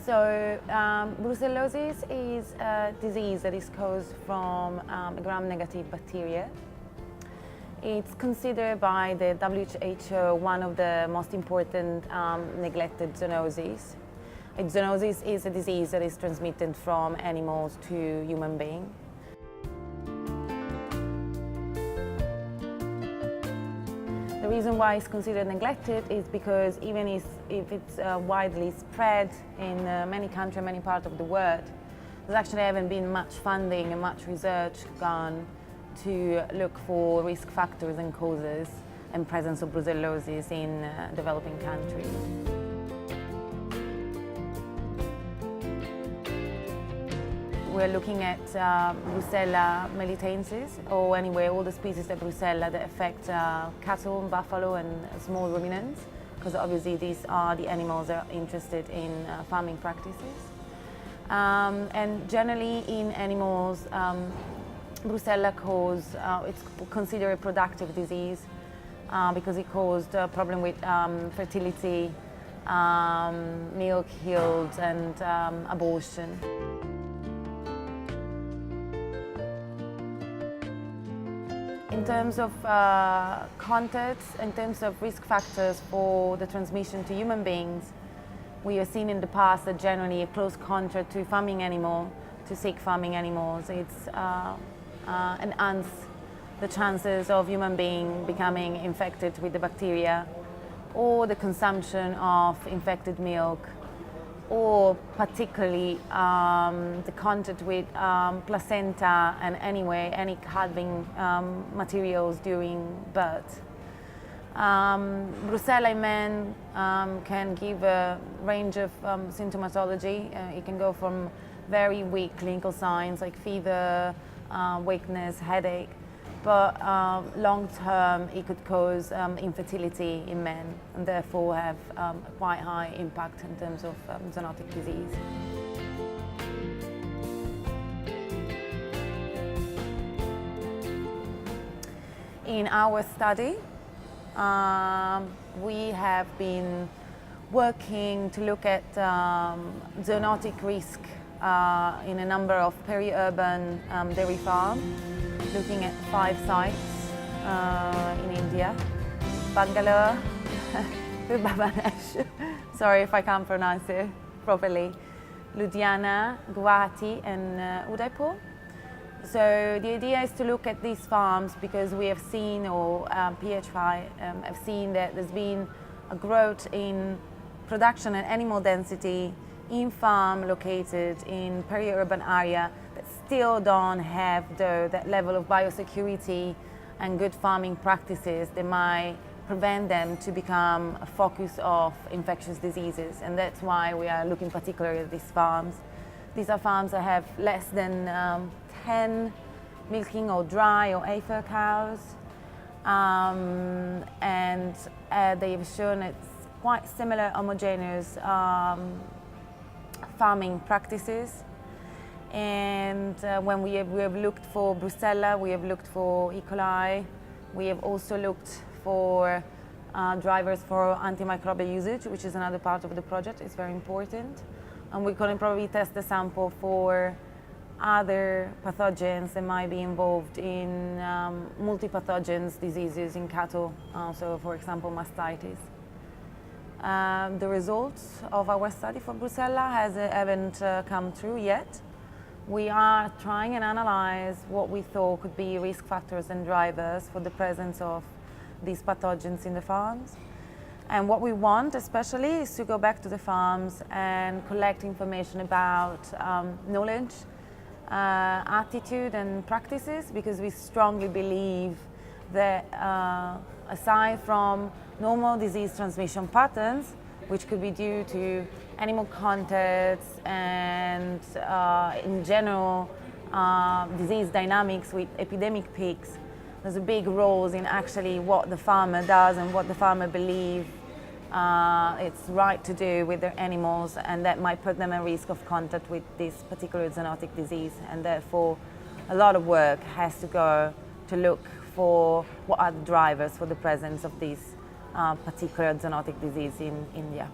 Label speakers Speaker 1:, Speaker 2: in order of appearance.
Speaker 1: Brucellosis is a disease that is caused from a gram-negative bacteria. It's considered by the WHO one of the most important neglected zoonoses. Zoonosis is a disease that is transmitted from animals to human beings. The reason why it's considered neglected is because even if it's widely spread in many countries, many parts of the world, there actually haven't been much funding and much research done to look for risk factors and causes and presence of brucellosis in developing countries. We're looking at Brucella melitensis, or anyway all the species of Brucella that affect cattle, buffalo and small ruminants, because obviously these are the animals that are interested in farming practices. And generally in animals, Brucella it's considered a productive disease because it caused a problem with fertility, milk yields and abortion. In terms of context, in terms of risk factors for the transmission to human beings, we have seen in the past that generally a close contact to farming animal, to sick farming animals, it's enhance the chances of human being becoming infected with the bacteria, or the consumption of infected milk, or particularly the contact with placenta and any calving materials during birth. Brucella in men can give a range of symptomatology. It can go from very weak clinical signs like fever, weakness, headache, but long-term it could cause infertility in men and therefore have a quite high impact in terms of zoonotic disease. In our study, we have been working to look at zoonotic risk in a number of peri-urban dairy farms, looking at 5 sites in India, Bangalore, Bangladesh, sorry if I can't pronounce it properly, Ludhiana, Guwahati and Udaipur. So the idea is to look at these farms because we have seen, or PHI have seen, that there's been a growth in production and animal density in farm located in peri-urban area that still don't have that level of biosecurity and good farming practices that might prevent them to become a focus of infectious diseases. And that's why we are looking particularly at these farms. These are farms that have less than 10 milking or dry or heifer cows, and they've shown it's quite similar homogeneous farming practices. And when we have looked for Brucella, we have looked for E. coli, we have also looked for drivers for antimicrobial usage, which is another part of the project. It's very important. And we're going to probably test the sample for other pathogens that might be involved in multi-pathogens diseases in cattle, so for example mastitis. The results of our study for Brucella haven't come through yet. We are trying and analyze what we thought could be risk factors and drivers for the presence of these pathogens in the farms. And what we want especially is to go back to the farms and collect information about knowledge, attitude and practices, because we strongly believe that aside from normal disease transmission patterns, which could be due to animal contacts and in general disease dynamics with epidemic peaks, there's a big role in actually what the farmer does and what the farmer believes it's right to do with their animals, and that might put them at risk of contact with this particular zoonotic disease. And therefore a lot of work has to go to look for what are the drivers for the presence of this particular zoonotic disease in India.